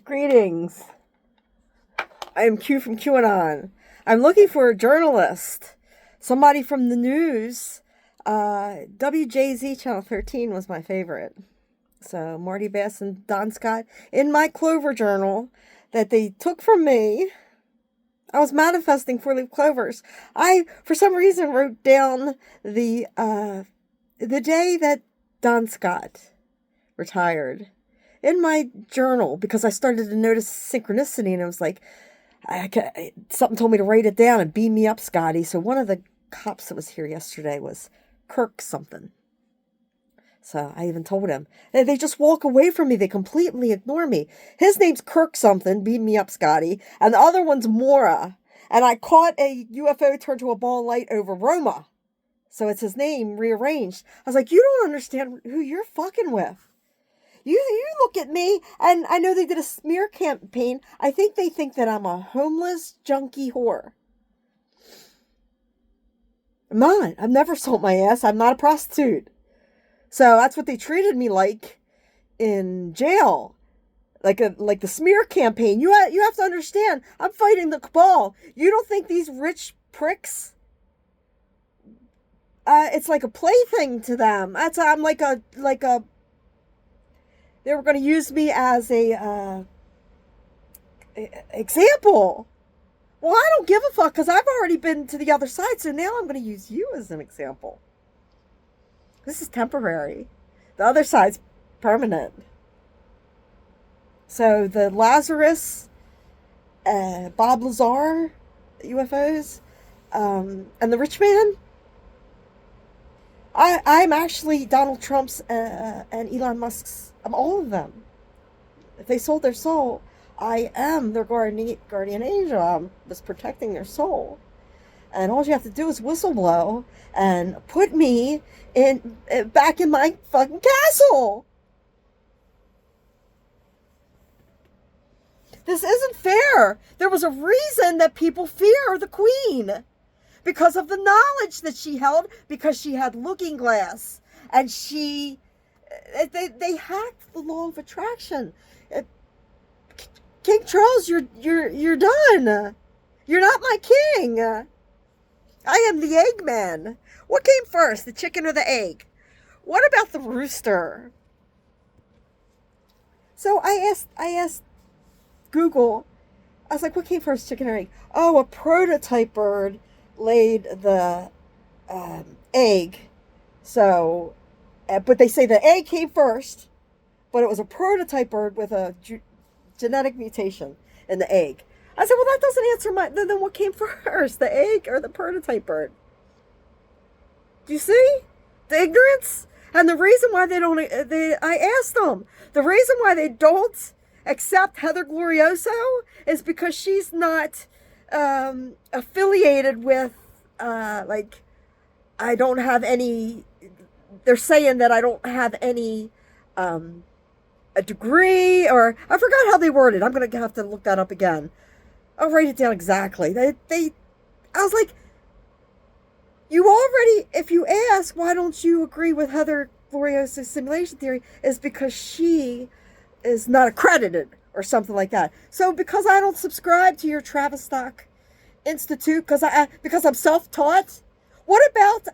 Greetings. I am Q from QAnon. I'm looking for a journalist, somebody from the news. WJZ Channel 13 was my favorite. So Marty Bass and Don Scott in my Clover journal that they took from me. I was manifesting 4-leaf clovers. I, for some reason, wrote down the day that Don Scott retired in my journal because I started to notice synchronicity, and I was like, something told me to write it down and beam me up, Scotty. So one of the cops that was here yesterday was Kirk something. So I even told him. They just walk away from me. They completely ignore me. His name's Kirk something, beam me up, Scotty. And the other one's Mora. And I caught a UFO turn to a ball of light over Roma. So it's his name rearranged. I was like, you don't understand who you're fucking with. You look at me, and I know they did a smear campaign. I think they think that I'm a homeless, junkie whore. I'm not. I've never sold my ass. I'm not a prostitute. So that's what they treated me like in jail. Like the smear campaign. You have to understand, I'm fighting the cabal. You don't think these rich pricks, it's like a plaything to them. I'm like a they were going to use me as a example. Well, I don't give a fuck because I've already been to the other side, so now I'm going to use you as an example. This is temporary. The other side's permanent. So the Lazarus, Bob Lazar UFOs, and the rich man, I'm actually Donald Trump's and Elon Musk's. I'm all of them. If they sold their soul, I am their guardian angel. I'm just protecting their soul. And all you have to do is whistle blow and put me back in my fucking castle. This isn't fair. There was a reason that people fear the Queen. Because of the knowledge that she held, because she had Looking Glass, and they hacked the law of attraction. King Charles, you're done. You're not my king. I am the Eggman. What came first, the chicken or the egg? What about the rooster? So I asked Google. I was like, what came first, chicken or egg? Oh, a prototype bird laid the egg. So, but they say the egg came first, but it was a prototype bird with a genetic mutation in the egg. I said, well, that doesn't answer my. Then what came first, the egg or the prototype bird? Do you see the ignorance? And the reason why I asked them, the reason why they don't accept Heather Glorioso is because she's not affiliated with, I don't have any, they're saying that I don't have any, a degree, or I forgot how they worded. I'm going to have to look that up again. I'll write it down exactly. I was like, you already, if you ask, why don't you agree with Heather Glorioso's simulation theory, is because she is not accredited or something like that. So because I don't subscribe to your Tavistock Institute, because I'm self-taught, what about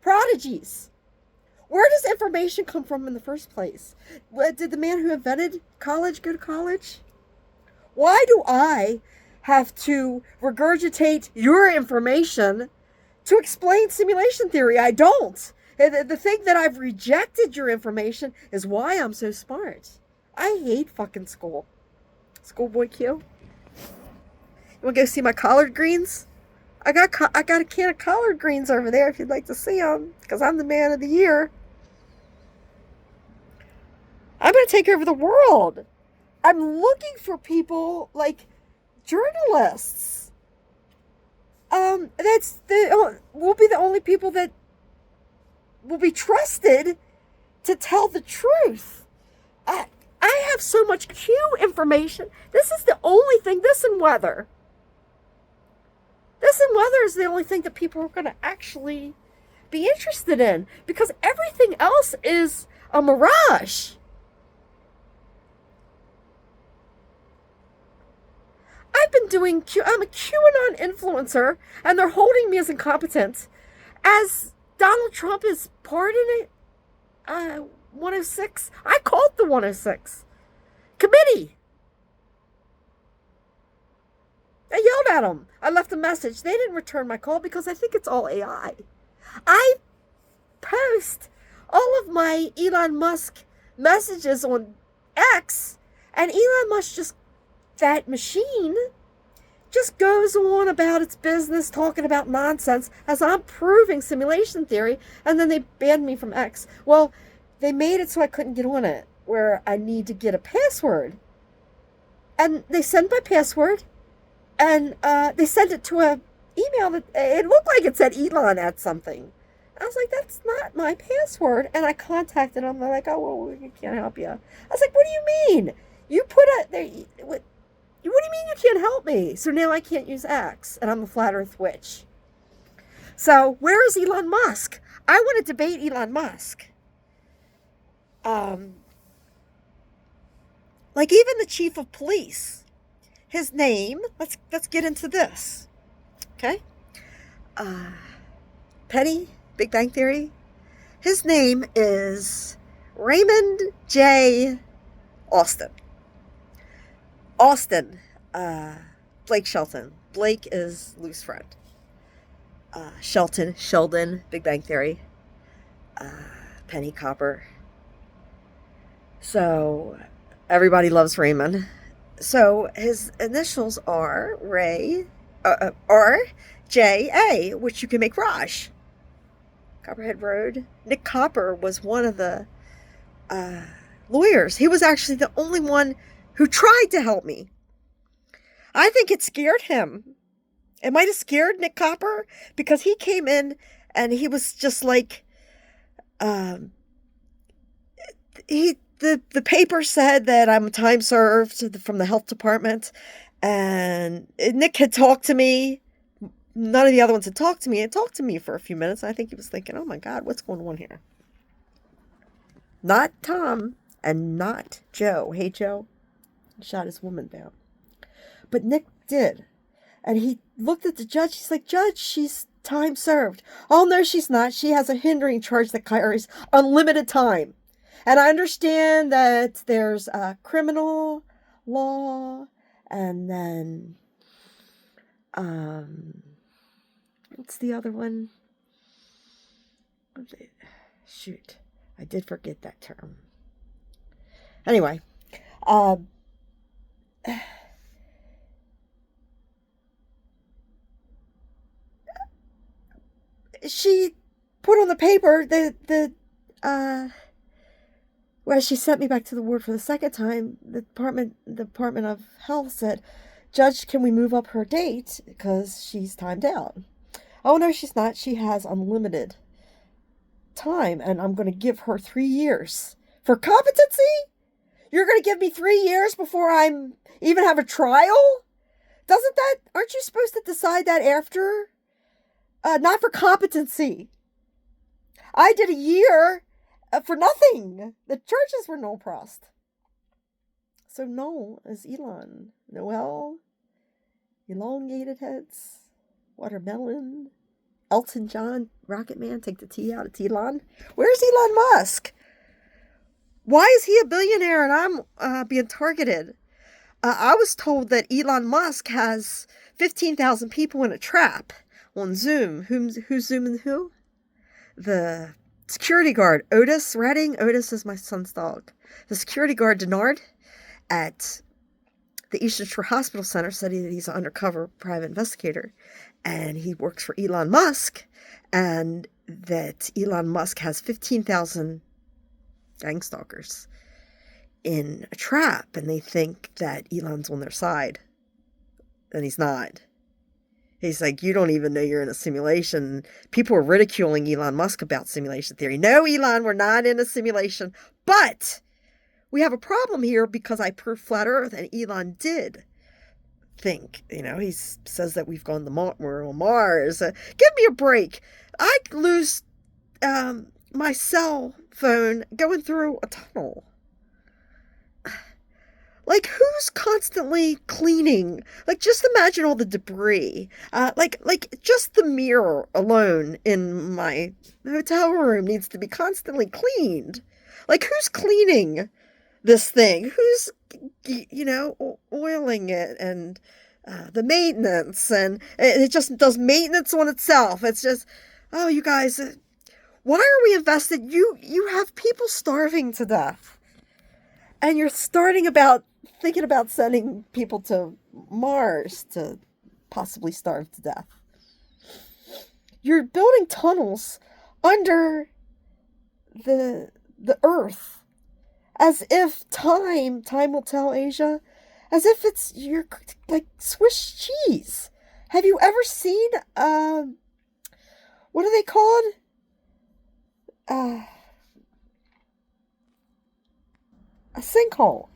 prodigies? Where does information come from in the first place? Did the man who invented college go to college? Why do I have to regurgitate your information to explain simulation theory? I don't. The thing that I've rejected your information is why I'm so smart. I hate fucking school. Schoolboy Q. You want to go see my collard greens? I got a can of collard greens over there if you'd like to see them, because I'm the man of the year. I'm going to take over the world. I'm looking for people like journalists. We'll be the only people that will be trusted to tell the truth. I have so much Q information. This is the only thing, this and weather. This and weather is the only thing that people are going to actually be interested in, because everything else is a mirage. I've been doing I'm a QAnon influencer, and they're holding me as incompetent, as Donald Trump is pardoning 106. I called the 106 committee. I yelled at them. I left a message. They didn't return my call because I think it's all AI. I post all of my Elon Musk messages on X, and Elon Musk that machine just goes on about its business, talking about nonsense as I'm proving simulation theory, and then they banned me from X. Well, they made it so I couldn't get on it, where I need to get a password. And they sent my password, and they sent it to a email that it looked like it said Elon at something. I was like, that's not my password. And I contacted them. They're like, oh, well, we can't help you. I was like, what do you mean? You put what do you mean you can't help me? So now I can't use X, and I'm a flat earth witch. So where is Elon Musk? I want to debate Elon Musk. Like even the chief of police, his name, let's get into this. Okay? Penny, Big Bang Theory. His name is Raymond J. Austin. Blake Shelton. Blake is loose friend. Sheldon, Big Bang Theory. Penny Copper. So, everybody loves Raymond. So, his initials are R-J-A, which you can make Raj. Copperhead Road. Nick Copper was one of the lawyers. He was actually the only one who tried to help me. I think it scared him. It might have scared Nick Copper, because he came in and he was just like, the paper said that I'm time served from the health department, and Nick had talked to me. None of the other ones had talked to me. He talked to me for a few minutes. I think he was thinking, oh my God, what's going on here? Not Tom and not Joe. Hey, Joe. He shot his woman down. But Nick did. And he looked at the judge. He's like, Judge, she's time served. Oh, no, she's not. She has a hindering charge that carries unlimited time. And I understand that there's a criminal law, and then, what's the other one? Shoot, I did forget that term. Anyway, she put on the paper well, she sent me back to the ward for the second time. The Department of Health said, Judge, can we move up her date because she's timed out? Oh, no, she's not. She has unlimited time, and I'm going to give her 3 years. For competency? You're going to give me 3 years before I'm even have a trial? Aren't you supposed to decide that after? Not for competency. I did a year for nothing. The charges were null prost. So null is Elon. Noel. Elongated heads. Watermelon. Elton John. Rocket Man. Take the T out of Elon. Where's Elon Musk? Why is he a billionaire and I'm being targeted? I was told that Elon Musk has 15,000 people in a trap on Zoom. Who's Zooming who? The security guard, Otis Redding. Otis is my son's dog. The security guard, Denard, at the Eastern Shore Hospital Center, said that he's an undercover private investigator. And he works for Elon Musk. And that Elon Musk has 15,000 gang stalkers in a trap. And they think that Elon's on their side. And he's not. He's like, you don't even know you're in a simulation. People are ridiculing Elon Musk about simulation theory. No, Elon, we're not in a simulation. But we have a problem here because I proved flat Earth, and Elon did think. He says that we've gone to we're on Mars. Give me a break. I lose my cell phone going through a tunnel. Like, who's constantly cleaning? Like, just imagine all the debris. Like just the mirror alone in my hotel room needs to be constantly cleaned. Like, who's cleaning this thing? Who's, oiling it and the maintenance? And it just does maintenance on itself. It's just, oh, you guys, why are we invested? You have people starving to death, and you're thinking about sending people to Mars to possibly starve to death. You're building tunnels under the earth, as if time will tell, Asia, as if it's your, like, Swiss cheese. Have you ever seen what are they called? A sinkhole.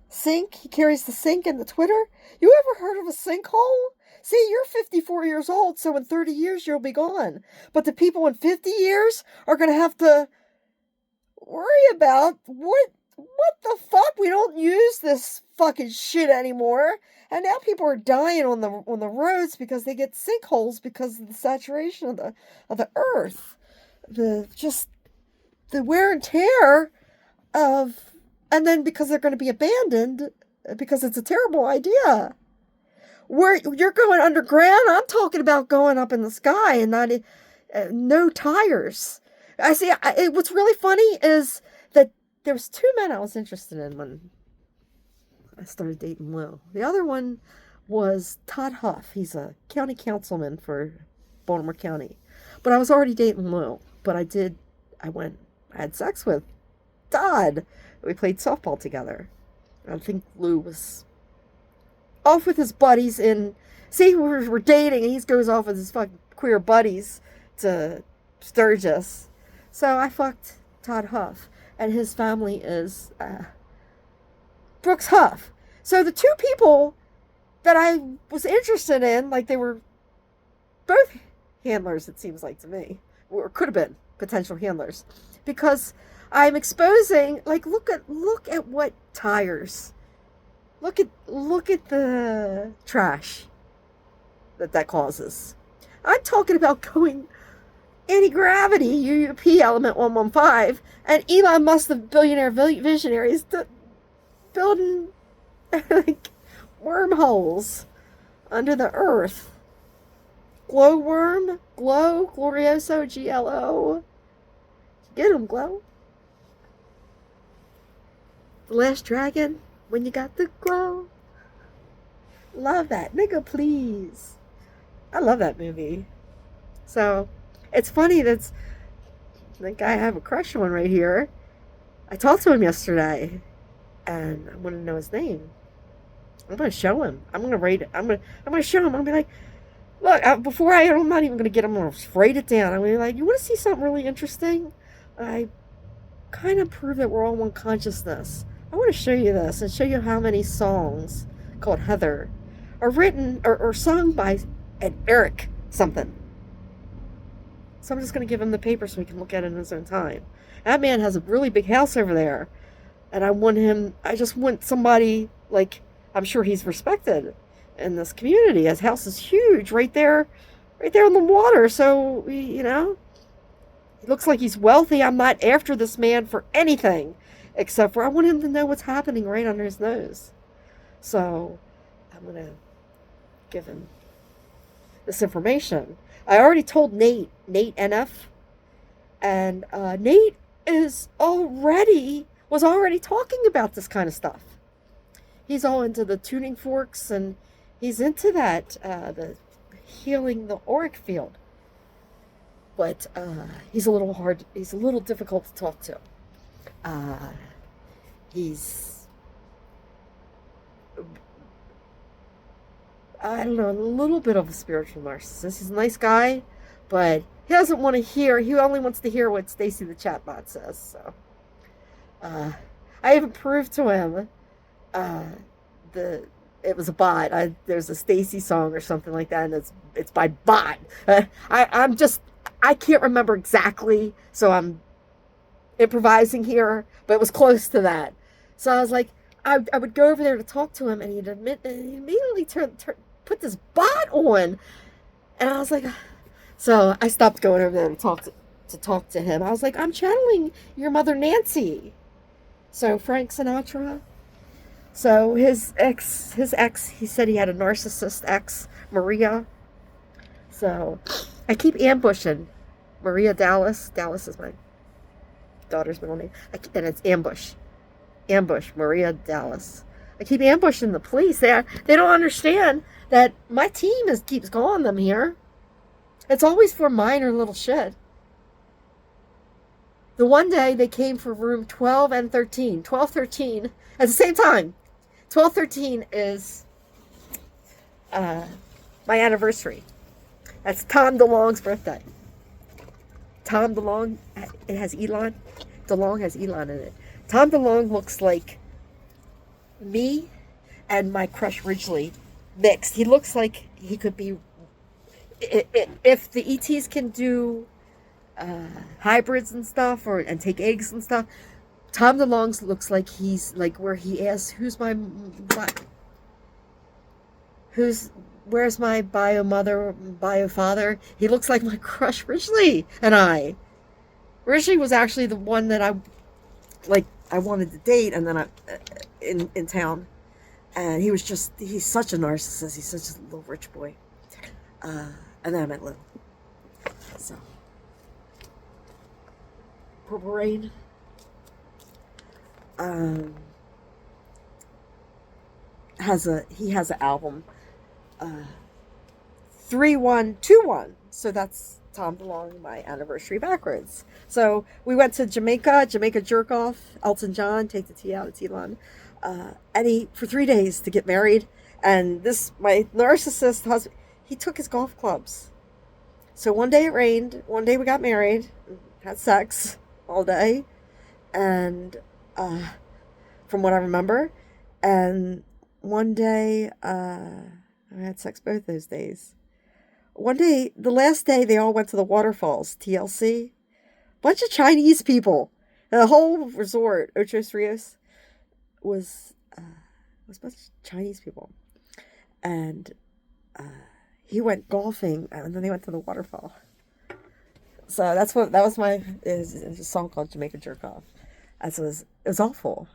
Sink. He carries the sink in the Twitter. You ever heard of a sinkhole? See, you're 54 years old, so in 30 years you'll be gone. But the people in 50 years are going to have to worry about what the fuck? We don't use this fucking shit anymore. And now people are dying on the roads because they get sinkholes because of the saturation of the earth. The wear and tear of, and then because they're going to be abandoned because it's a terrible idea. Where you're going underground, I'm talking about going up in the sky and not no tires. I see. What's really funny is that there was two men I was interested in when I started dating Lou. The other one was Todd Huff. He's a county councilman for Baltimore County. But I was already dating Lou. But I had sex with Todd. We played softball together. I think Lou was off with his buddies we're dating, and he goes off with his fucking queer buddies to Sturgis. So I fucked Todd Huff, and his family is Brooks Huff. So the two people that I was interested in, like, they were both handlers, it seems like to me, or could have been potential handlers, because I'm exposing, like, look at what tires. Look at the trash that causes. I'm talking about going anti-gravity, UUP element 115, and Elon Musk, the billionaire visionary, is building like wormholes under the earth. Glowworm, Glow, Glorioso, GLO. Get him, Glow. The Last Dragon, when you got the glow. Love that. Nigga, please. I love that movie. So, it's funny that's the guy I have a crush on right here. I talked to him yesterday, and I want to know his name. I'm gonna show him. I'm gonna rate it. I'm gonna show him. I'm gonna be like, look. I'm not even gonna get him. I'm gonna write it down. I'm gonna be like, you want to see something really interesting? I kind of prove that we're all one consciousness. I want to show you this and show you how many songs called Heather are written or sung by an Eric something. So I'm just going to give him the paper so he can look at it in his own time. That man has a really big house over there. And I just want somebody, like, I'm sure he's respected in this community. His house is huge right there on the water. So, he looks like he's wealthy. I'm not after this man for anything, except for I want him to know what's happening right under his nose. So I'm going to give him this information. I already told Nate NF, and Nate was already talking about this kind of stuff. He's all into the tuning forks, and he's into that, the healing the auric field. But he's a little difficult to talk to. He's, I don't know, a little bit of a spiritual narcissist. He's a nice guy, but he only wants to hear what Stacy the chatbot says. So, I even proved to him, it was a bot. There's a Stacy song or something like that, and it's by bot. I can't remember exactly, so I'm improvising here, but it was close to that. So I was like, I would go over there to talk to him, and he'd immediately put this bot on, and I was like, so I stopped going over there to talk to him. I was like, I'm channeling your mother Nancy. So Frank Sinatra. So his ex, he said he had a narcissist ex, Maria. So I keep ambushing Maria Dallas. Dallas is my daughter's middle name, and it's Ambush. Ambush Maria Dallas. I keep ambushing the police. They don't understand that my team keeps calling them here. It's always for minor little shit. The one day they came for room 12 and 13. 12, 13 at the same time. 12, 13 is my anniversary. That's Tom DeLonge's birthday. Tom DeLonge, it has Elon. DeLonge has Elon in it. Tom DeLonge looks like me and my crush Ridgely mixed. He looks like he could be, if the ETs can do hybrids and stuff, and take eggs and stuff, Tom DeLonge looks like he's like where he asks, where's my bio mother, bio father? He looks like my crush Ridgely and I. Ridgely was actually the one that I wanted to date, and then in town, and he's such a narcissist. He's such a little rich boy, and then I met Lou. So, Purple Rain. Has an album, 3121. So that's Tom DeLonge, my anniversary backwards. So we went to Jamaica jerk off, Elton John, take the tea out, it's Elon. Eddie for 3 days to get married. And my narcissist husband, he took his golf clubs. So one day it rained, one day we got married, had sex all day. And, from what I remember, and one day, I had sex both those days. One day, the last day, they all went to the waterfalls, TLC. Bunch of Chinese people. The whole resort, Ochos Rios, was a bunch of Chinese people. And he went golfing, and then they went to the waterfall. So that was a song called Jamaica Jerk Off. It was awful.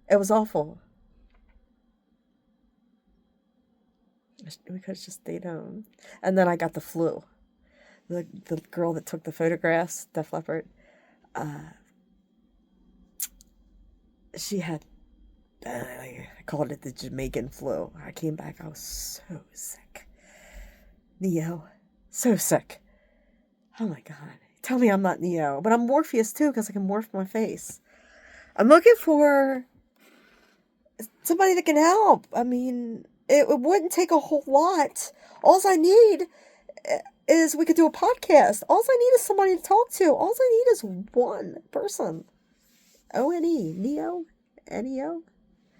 It was awful. We could have just stayed home. And then I got the flu. The girl that took the photographs, Def Leppard, she had, I called it the Jamaican flu. I came back, I was so sick. Neo, so sick. Oh my God. Tell me I'm not Neo. But I'm Morpheus too, because I can morph my face. I'm looking for somebody that can help. I mean, it wouldn't take a whole lot. All I need is we could do a podcast. All I need is somebody to talk to. All I need is one person. O-N-E. Neo? N-E-O?